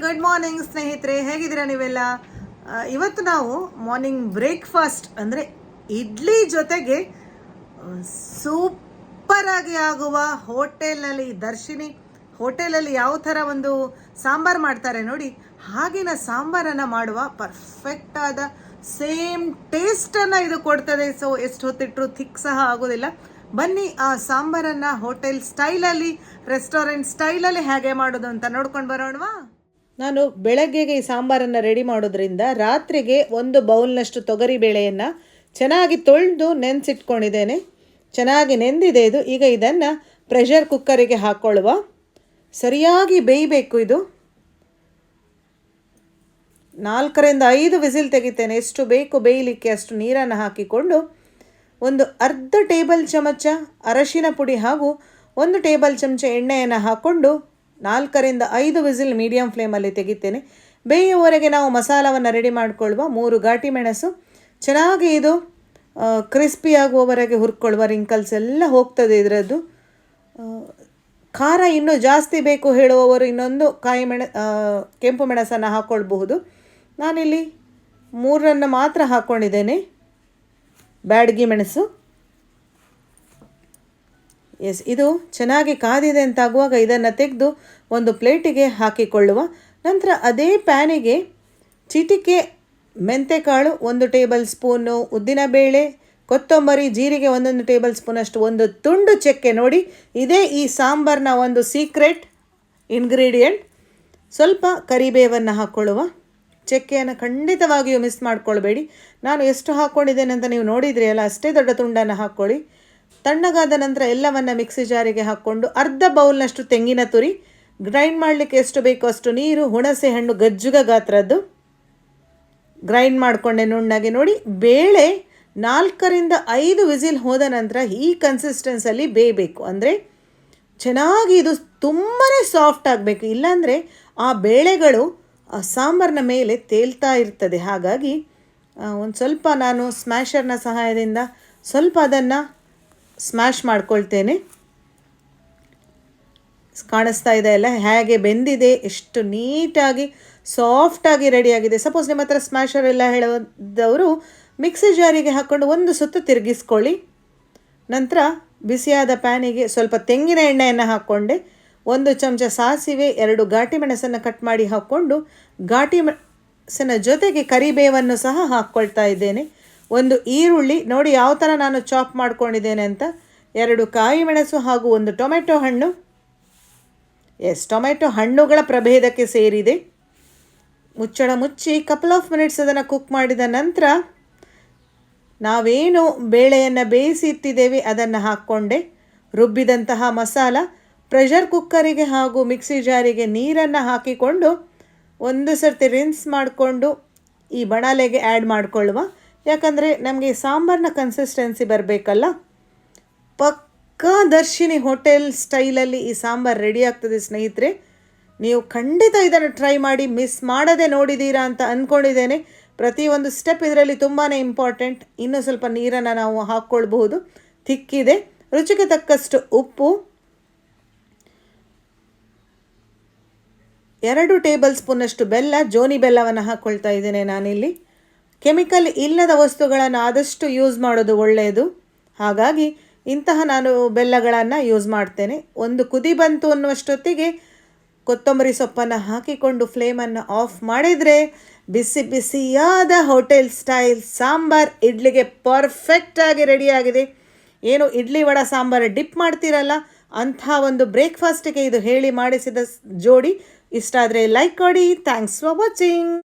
Good morning ಸ್ನೇಹಿತರೆ, ಹೇಗಿದ್ದೀರಾ ನೀವೆಲ್ಲ? ಇವತ್ತು ನಾವು ಮಾರ್ನಿಂಗ್ ಬ್ರೇಕ್ಫಾಸ್ಟ್ ಅಂದರೆ ಇಡ್ಲಿ ಜೊತೆಗೆ ಸೂಪರಾಗಿ ಆಗುವ ಹೋಟೆಲ್ನಲ್ಲಿ, ದರ್ಶಿನಿ ಹೋಟೆಲಲ್ಲಿ ಯಾವ ಥರ ಒಂದು ಸಾಂಬಾರು ಮಾಡ್ತಾರೆ ನೋಡಿ, ಹಾಗಿನ ಸಾಂಬಾರನ್ನು ಮಾಡುವ ಪರ್ಫೆಕ್ಟ್ ಆದ ಸೇಮ್ ಟೇಸ್ಟನ್ನು ಇದು ಕೊಡ್ತದೆ. ಸೊ ಎಷ್ಟು ಹೊತ್ತಿಟ್ಟರು ಥಿಕ್ ಸಹ ಆಗೋದಿಲ್ಲ. ಬನ್ನಿ ಆ ಸಾಂಬಾರನ್ನು ಹೋಟೆಲ್ ಸ್ಟೈಲಲ್ಲಿ, ರೆಸ್ಟೋರೆಂಟ್ ಸ್ಟೈಲಲ್ಲಿ ಹೇಗೆ ಮಾಡೋದು ಅಂತ ನೋಡ್ಕೊಂಡು ಬರೋಣವಾ. ನಾನು ಬೆಳಗ್ಗೆಗೆ ಈ ಸಾಂಬಾರನ್ನು ರೆಡಿ ಮಾಡೋದ್ರಿಂದ ರಾತ್ರಿಗೆ ಒಂದು ಬೌಲ್ನಷ್ಟು ತೊಗರಿ ಬೇಳೆಯನ್ನು ಚೆನ್ನಾಗಿ ತೊಳೆದು ನೆನೆಸಿಟ್ಕೊಂಡಿದ್ದೇನೆ. ಚೆನ್ನಾಗಿ ನೆಂದಿದೆ ಇದು. ಈಗ ಇದನ್ನು ಪ್ರೆಷರ್ ಕುಕ್ಕರಿಗೆ ಹಾಕ್ಕೊಳ್ಳುವ. ಸರಿಯಾಗಿ ಬೇಯಬೇಕು ಇದು. 4-5 ವಿಸಿಲ್ ತೆಗಿತೇನೆ. ಎಷ್ಟು ಬೇಕು ಬೇಯಲಿಕ್ಕೆ ಅಷ್ಟು ನೀರನ್ನು ಹಾಕಿಕೊಂಡು ಒಂದು ಅರ್ಧ ಟೇಬಲ್ ಚಮಚ ಅರಶಿನ ಪುಡಿ ಹಾಗೂ 1 ಟೇಬಲ್ ಚಮಚ ಎಣ್ಣೆಯನ್ನು ಹಾಕ್ಕೊಂಡು 4-5 ವಿಸಿಲ್ ಮೀಡಿಯಮ್ ಫ್ಲೇಮಲ್ಲಿ ತೆಗಿತೇನೆ. ಬೇಯುವವರೆಗೆ ನಾವು ಮಸಾಲವನ್ನು ರೆಡಿ ಮಾಡಿಕೊಳ್ಳುವ. 3 ಘಾಟಿ ಮೆಣಸು ಚೆನ್ನಾಗಿ ಇದು ಕ್ರಿಸ್ಪಿ ಆಗುವವರೆಗೆ ಹುರ್ಕೊಳ್ಳುವ. ರಿಂಕಲ್ಸ್ ಎಲ್ಲ ಹೋಗ್ತದೆ ಇದರದ್ದು. ಖಾರ ಇನ್ನೂ ಜಾಸ್ತಿ ಬೇಕು ಹೇಳುವವರು ಇನ್ನೊಂದು ಕೆಂಪು ಮೆಣಸನ್ನು ಹಾಕ್ಕೊಳ್ಬಹುದು. ನಾನಿಲ್ಲಿ 3 ಮಾತ್ರ ಹಾಕ್ಕೊಂಡಿದ್ದೇನೆ. ಬ್ಯಾಡಗಿ ಮೆಣಸು. ಎಸ್, ಇದು ಚೆನ್ನಾಗಿ ಕಾದಿದೆ ಅಂತಾಗುವಾಗ ಇದನ್ನು ತೆಗೆದು ಒಂದು ಪ್ಲೇಟಿಗೆ ಹಾಕಿಕೊಳ್ಳುವ. ನಂತರ ಅದೇ ಪ್ಯಾನಿಗೆ ಚಿಟಿಕೆ ಮೆಂತೆಕಾಳು, 1 ಟೇಬಲ್ ಸ್ಪೂನು ಉದ್ದಿನಬೇಳೆ, ಕೊತ್ತಂಬರಿ, ಜೀರಿಗೆ 1 ಟೇಬಲ್ ಸ್ಪೂನಷ್ಟು, 1 ತುಂಡು ಚಕ್ಕೆ. ನೋಡಿ, ಇದೇ ಈ ಸಾಂಬಾರನ್ನ ಒಂದು ಸೀಕ್ರೆಟ್ ಇಂಗ್ರೀಡಿಯೆಂಟ್. ಸ್ವಲ್ಪ ಕರಿಬೇವನ್ನು ಹಾಕ್ಕೊಳ್ಳುವ. ಚಕ್ಕೆಯನ್ನು ಖಂಡಿತವಾಗಿಯೂ ಮಿಸ್ ಮಾಡ್ಕೊಳ್ಬೇಡಿ. ನಾನು ಎಷ್ಟು ಹಾಕ್ಕೊಂಡಿದ್ದೇನೆ ಅಂತ ನೀವು ನೋಡಿದ್ರಿ ಅಲ್ಲ, ಅಷ್ಟೇ ದೊಡ್ಡ ತುಂಡನ್ನು ಹಾಕ್ಕೊಳ್ಳಿ. ತಣ್ಣಗಾದ ನಂತರ ಎಲ್ಲವನ್ನು ಮಿಕ್ಸಿ ಜಾರಿಗೆ ಹಾಕ್ಕೊಂಡು ಅರ್ಧ ಬೌಲ್ನಷ್ಟು ತೆಂಗಿನ ತುರಿ, ಗ್ರೈಂಡ್ ಮಾಡಲಿಕ್ಕೆ ಎಷ್ಟು ಬೇಕೋ ಅಷ್ಟು ನೀರು, ಹುಣಸೆ ಹಣ್ಣು ಗಜ್ಜುಗ ಗಾತ್ರದ್ದು ಗ್ರೈಂಡ್ ಮಾಡಿಕೊಂಡೆ ನುಣ್ಣಗೆ. ನೋಡಿ, ಬೇಳೆ 4-5 ವಿಸಿಲ್ ಹೋದ ನಂತರ ಈ ಕನ್ಸಿಸ್ಟೆನ್ಸಲ್ಲಿ ಬೇಯಬೇಕು. ಅಂದರೆ ಚೆನ್ನಾಗಿ ಇದು ತುಂಬಾ ಸಾಫ್ಟ್ ಆಗಬೇಕು, ಇಲ್ಲಾಂದರೆ ಆ ಬೇಳೆಗಳು ಆ ಸಾಂಬಾರಿನ ಮೇಲೆ ತೇಲ್ತಾ ಇರ್ತದೆ. ಹಾಗಾಗಿ ಒಂದು ಸ್ವಲ್ಪ ನಾನು ಸ್ಮ್ಯಾಶರ್ನ ಸಹಾಯದಿಂದ ಸ್ವಲ್ಪ ಅದನ್ನು ಸ್ಮ್ಯಾಶ್ ಮಾಡ್ಕೊಳ್ತೇನೆ. ಕಾಣಿಸ್ತಾ ಇದೆ ಅಲ್ಲ ಹೇಗೆ ಬೆಂದಿದೆ, ಎಷ್ಟು ನೀಟಾಗಿ ಸಾಫ್ಟಾಗಿ ರೆಡಿಯಾಗಿದೆ. ಸಪೋಸ್ ನಿಮ್ಮ ಹತ್ರ ಸ್ಮ್ಯಾಶರ್ ಎಲ್ಲ ಹೇಳೋದವರು ಮಿಕ್ಸಿ ಜಾರಿಗೆ ಹಾಕ್ಕೊಂಡು 1 ಸುತ್ತು ತಿರುಗಿಸ್ಕೊಳ್ಳಿ. ನಂತರ ಬಿಸಿಯಾದ ಪ್ಯಾನಿಗೆ ಸ್ವಲ್ಪ ತೆಂಗಿನ ಎಣ್ಣೆಯನ್ನು ಹಾಕ್ಕೊಂಡೆ. 1 ಚಮಚ ಸಾಸಿವೆ, 2 ಘಾಟಿ ಮೆಣಸನ್ನು ಕಟ್ ಮಾಡಿ ಹಾಕ್ಕೊಂಡು ಘಾಟಿ ಮೆಣಸಿನ ಜೊತೆಗೆ ಕರಿಬೇವನ್ನು ಸಹ ಹಾಕ್ಕೊಳ್ತಾ ಇದ್ದೇನೆ. 1 ಈರುಳ್ಳಿ, ನೋಡಿ ಯಾವ ಥರ ನಾನು ಚಾಪ್ ಮಾಡ್ಕೊಂಡಿದ್ದೇನೆ ಅಂತ, 2 ಕಾಯಿ ಮೆಣಸು ಹಾಗೂ 1 ಟೊಮೆಟೊ ಹಣ್ಣು. ಎಸ್, ಟೊಮೆಟೊ ಹಣ್ಣುಗಳ ಪ್ರಭೇದಕ್ಕೆ ಸೇರಿದೆ. ಮುಚ್ಚಳ ಮುಚ್ಚಿ ಕಪಲ್ ಆಫ್ ಮಿನಿಟ್ಸ್ ಅದನ್ನು ಕುಕ್ ಮಾಡಿದ ನಂತರ ನಾವೇನು ಬೇಳೆಯನ್ನು ಬೇಯಿಸಿ ಇಟ್ಟಿದ್ದೇವೆ ಅದನ್ನು ಹಾಕ್ಕೊಂಡೆ. ರುಬ್ಬಿದಂತಹ ಮಸಾಲ ಪ್ರೆಷರ್ ಕುಕ್ಕರಿಗೆ ಹಾಗೂ ಮಿಕ್ಸಿ ಜಾರಿಗೆ ನೀರನ್ನು ಹಾಕಿಕೊಂಡು 1 ಸರ್ತಿ ರಿನ್ಸ್ ಮಾಡಿಕೊಂಡು ಈ ಬಣಲೆಗೆ ಆ್ಯಡ್ ಮಾಡಿಕೊಳ್ಳುವ. ಯಾಕಂದರೆ ನಮಗೆ ಸಾಂಬಾರಿನ ಕನ್ಸಿಸ್ಟೆನ್ಸಿ ಬರಬೇಕಲ್ಲ. ಪಕ್ಕಾ ದರ್ಶಿನಿ ಹೋಟೆಲ್ ಸ್ಟೈಲಲ್ಲಿ ಈ ಸಾಂಬಾರು ರೆಡಿ ಆಗ್ತದೆ ಸ್ನೇಹಿತರೆ. ನೀವು ಖಂಡಿತ ಇದನ್ನು ಟ್ರೈ ಮಾಡಿ, ಮಿಸ್ ಮಾಡದೆ ನೋಡಿದ್ದೀರಾ ಅಂತ ಅಂದ್ಕೊಂಡಿದ್ದೇನೆ. ಪ್ರತಿಯೊಂದು ಸ್ಟೆಪ್ ಇದರಲ್ಲಿ ತುಂಬಾ ಇಂಪಾರ್ಟೆಂಟ್. ಇನ್ನೂ ಸ್ವಲ್ಪ ನೀರನ್ನು ನಾವು ಹಾಕ್ಕೊಳ್ಬಹುದು. ತಿಕ್ಕಿದೆ. ರುಚಿಗೆ ತಕ್ಕಷ್ಟು ಉಪ್ಪು, 2 ಟೇಬಲ್ ಸ್ಪೂನಷ್ಟು ಬೆಲ್ಲ, ಜೋನಿ ಬೆಲ್ಲವನ್ನು ಹಾಕ್ಕೊಳ್ತಾ ಇದ್ದೇನೆ ನಾನಿಲ್ಲಿ. ಕೆಮಿಕಲ್ ಇಲ್ಲದ ವಸ್ತುಗಳನ್ನು ಆದಷ್ಟು ಯೂಸ್ ಮಾಡೋದು ಒಳ್ಳೆಯದು. ಹಾಗಾಗಿ ಇಂತಹ ನಾನು ಬೆಲ್ಲಗಳನ್ನು ಯೂಸ್ ಮಾಡ್ತೇನೆ. 1 ಕುದಿ ಬಂತು ಅನ್ನುವಷ್ಟೊತ್ತಿಗೆ ಕೊತ್ತಂಬರಿ ಸೊಪ್ಪನ್ನು ಹಾಕಿಕೊಂಡು ಫ್ಲೇಮನ್ನು ಆಫ್ ಮಾಡಿದರೆ ಬಿಸಿ ಬಿಸಿಯಾದ ಹೋಟೆಲ್ ಸ್ಟೈಲ್ ಸಾಂಬಾರ್ ಇಡ್ಲಿಗೆ ಪರ್ಫೆಕ್ಟಾಗಿ ರೆಡಿಯಾಗಿದೆ. ಏನು ಇಡ್ಲಿ ವಡ ಸಾಂಬಾರು ಡಿಪ್ ಮಾಡ್ತೀರಲ್ಲ, ಅಂಥ ಒಂದು ಬ್ರೇಕ್ಫಾಸ್ಟಿಗೆ ಇದು ಹೇಳಿ ಮಾಡಿಸಿದ ಜೋಡಿ. ಇಷ್ಟ ಆದರೆ ಲೈಕ್ ಕೊಡಿ. Thanks for watching.